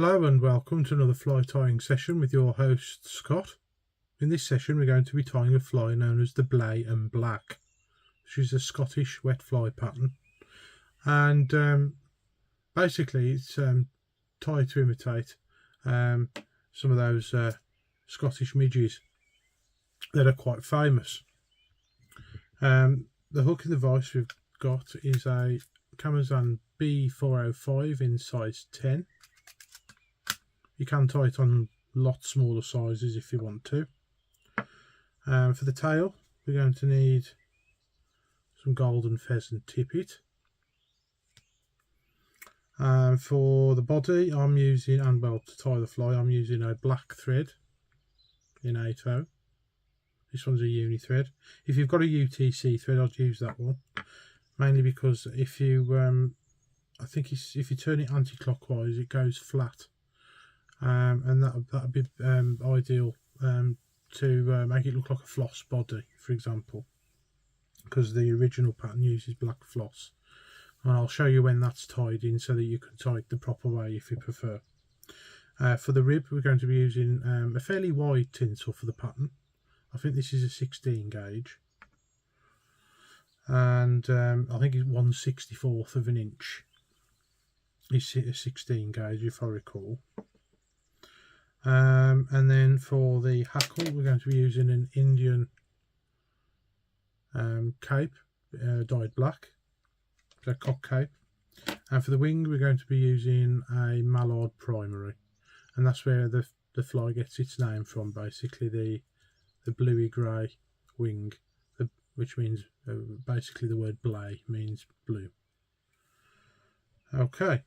Hello and welcome to another fly tying session with your host Scott. In this session we're going to be tying a fly known as the Blae and Black, which is a Scottish wet fly pattern, and basically it's tied to imitate some of those Scottish midges that are quite famous. The hook in the vise we've got is a Camazan B405 in size 10. You can tie it on lots smaller sizes if you want to. For the tail, we're going to need some Golden Pheasant Tippet. For the body, I'm using, and well, to tie the fly, I'm using a black thread in 8/0. This one's a uni thread. If you've got a UTC thread, I'd use that one, mainly because if you, I think if you turn it anti-clockwise, it goes flat. And that'd be ideal to make it look like a floss body, for example, because the original pattern uses black floss, and I'll show you when that's tied in so that you can tie it the proper way if you prefer. For the rib, we're going to be using a fairly wide tinsel for the pattern. I think this is a 16 gauge, and I think it's 1/64 of an inch. It's a 16 gauge if I recall. And then for the hackle, we're going to be using an Indian cape, dyed black, so cock cape. And for the wing, we're going to be using a mallard primary, and that's where the fly gets its name from. Basically, the bluey grey wing, which means basically the word Blae means blue. Okay,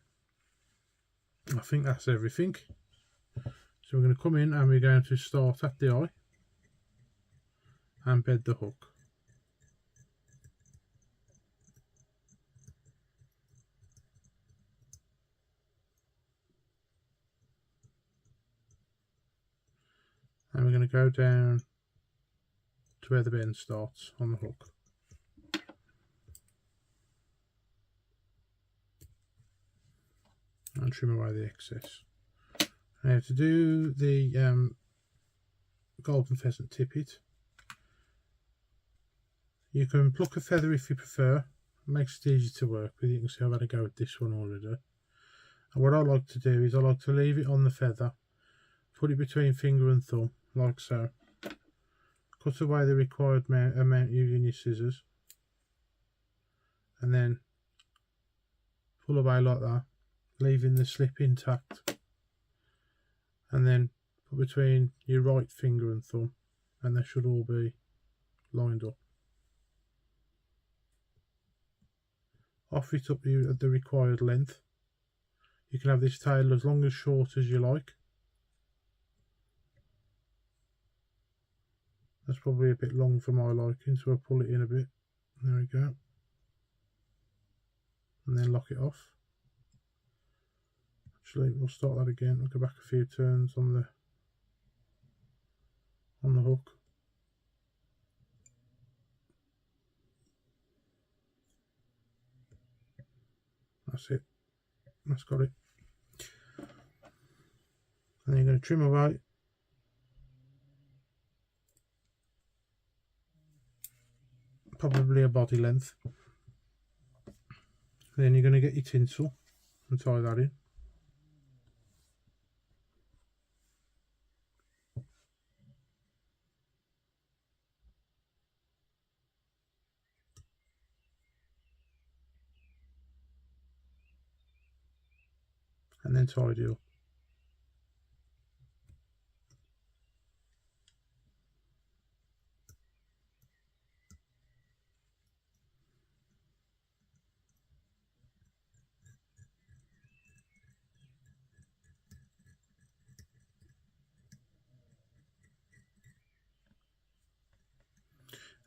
I think that's everything. So we're going to come in and we're going to start at the eye and bed the hook. And we're going to go down to where the bend starts on the hook. And trim away the excess. Now to do the Golden Pheasant Tippet, you can pluck a feather if you prefer. It makes it easy to work with. You can see I've had a go at this one already. And what I like to do is I like to leave it on the feather, put it between finger and thumb, like so. Cut away the required amount using your scissors, and then pull away like that, leaving the slip intact. And then put between your right finger and thumb, and they should all be lined up. Off it up at the required length. You can have this tail as long as short as you like. That's probably a bit long for my liking, so I'll pull it in a bit. There we go. And then lock it off. Actually, we'll start that again. We'll go back a few turns on the hook. That's it. That's got it. And then you're going to trim away. Probably a body length. And then you're going to get your tinsel and tie that in. And then tidy up.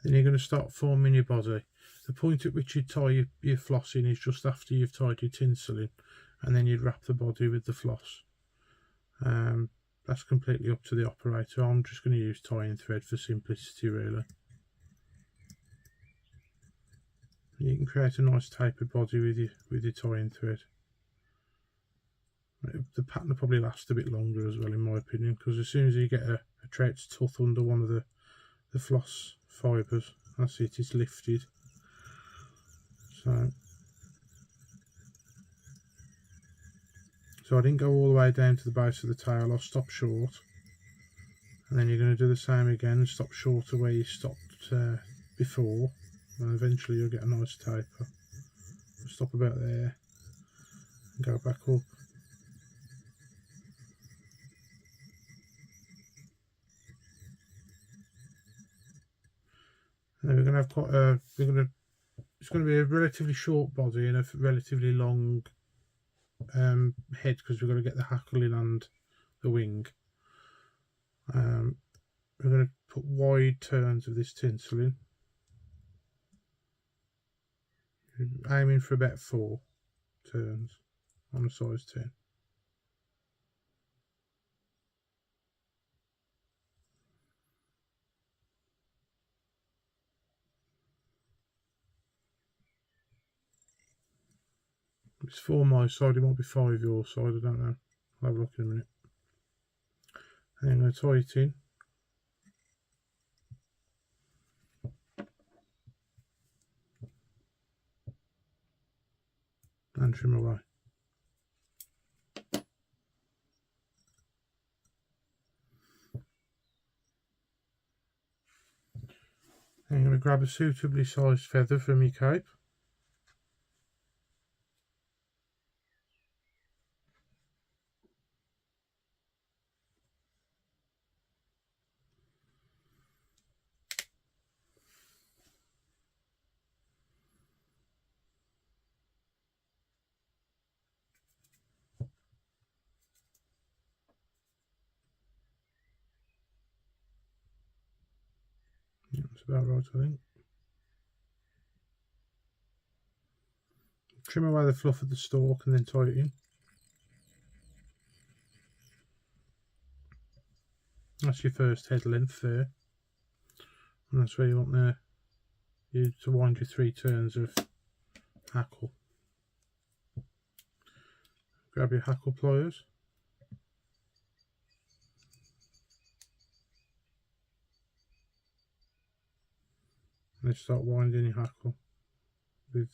Then you're going to start forming your body. The point at which you tie your floss in is just after you've tied your tinsel in, and then you'd wrap the body with the floss. That's completely up to the operator. I'm just going to use tying thread for simplicity, really. You can create a nice tapered body with your tying thread. The pattern will probably last a bit longer as well, in my opinion, because as soon as you get a trout's tooth under one of the floss fibres, that's it, it's lifted. So I didn't go all the way down to the base of the tail, I stopped short. And then you're going to do the same again and stop short of where you stopped before, and eventually you'll get a nice taper. Stop about there and go back up. And then we're going to have quite a, it's going to be a relatively short body and a relatively long head, because we're going to get the hackle in and the wing. We're going to put wide turns of this tinsel in, aiming for about 4 turns on a size 10. It's 4 my side, it might be 5 your side, I don't know. I'll have a look in a minute. And I'm going to tie it in. And trim away. And I'm going to grab a suitably sized feather from your cape. That's about right, I think. Trim away the fluff of the stalk and then tie it in. That's your first head length there. And that's where you want you to wind your 3 turns of hackle. Grab your hackle pliers. And then start winding your hackle with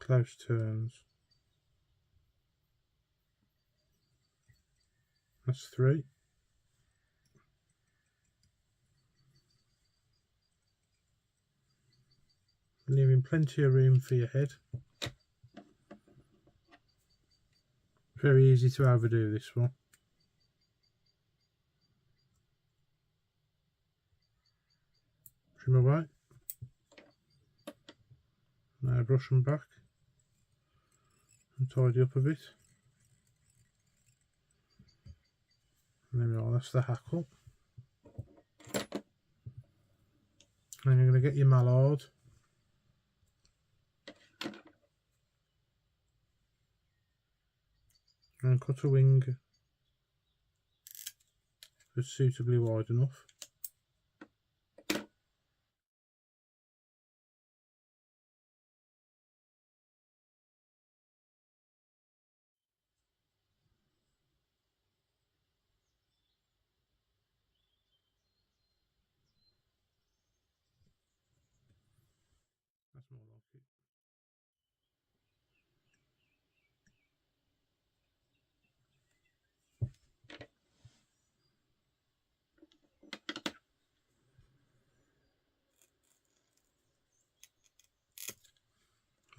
close turns. That's 3. Leaving plenty of room for your head. Very easy to overdo this one. Trim away. Now brush them back and tidy up a bit. And there we are, that's the hackle. And you're going to get your mallard. And cut a wing that's suitably wide enough. That's more like it.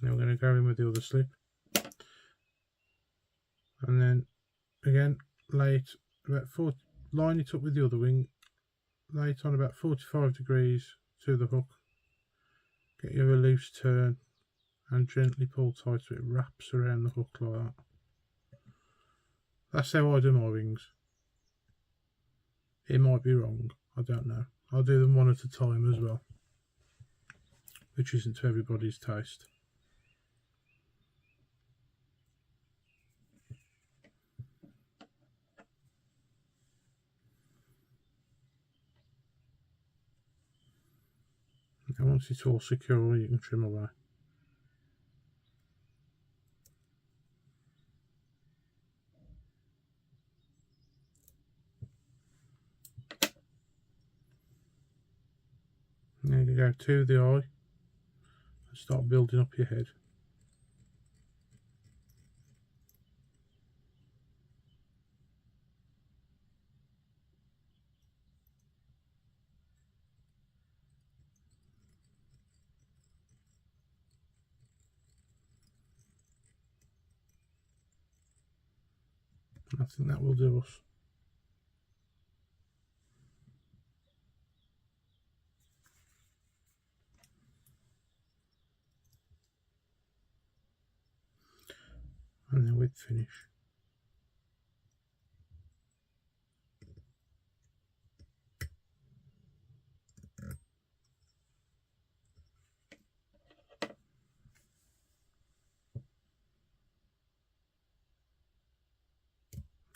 Now we're going to go in with the other slip, and then again lay it about 40, line it up with the other wing, lay it on about 45 degrees to the hook, get you a loose turn and gently pull tight so it wraps around the hook like that. That's how I do my wings. It might be wrong, I don't know. I'll do them one at a time as well, which isn't to everybody's taste. And once it's all secure, you can trim away. you go to the eye and start building up your head. And I think that will do us. And then we'd finish.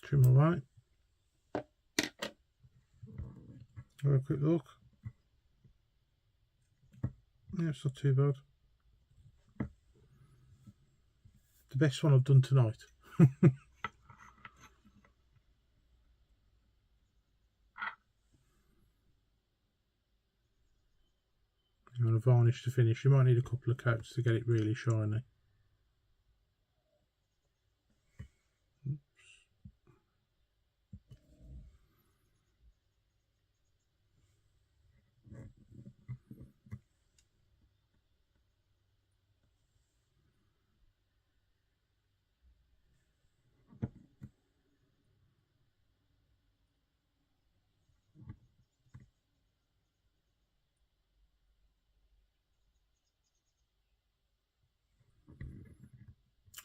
Trim away. Have a quick look. Yeah, it's not too bad. The best one I've done tonight. You want to varnish to finish. You might need a couple of coats to get it really shiny.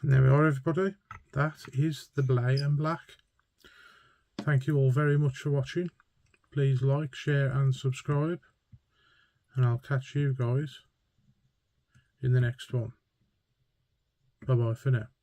And there we are, everybody. That is the Blae and Black. Thank you all very much for watching. Please like, share and subscribe. And I'll catch you guys in the next one. Bye bye for now.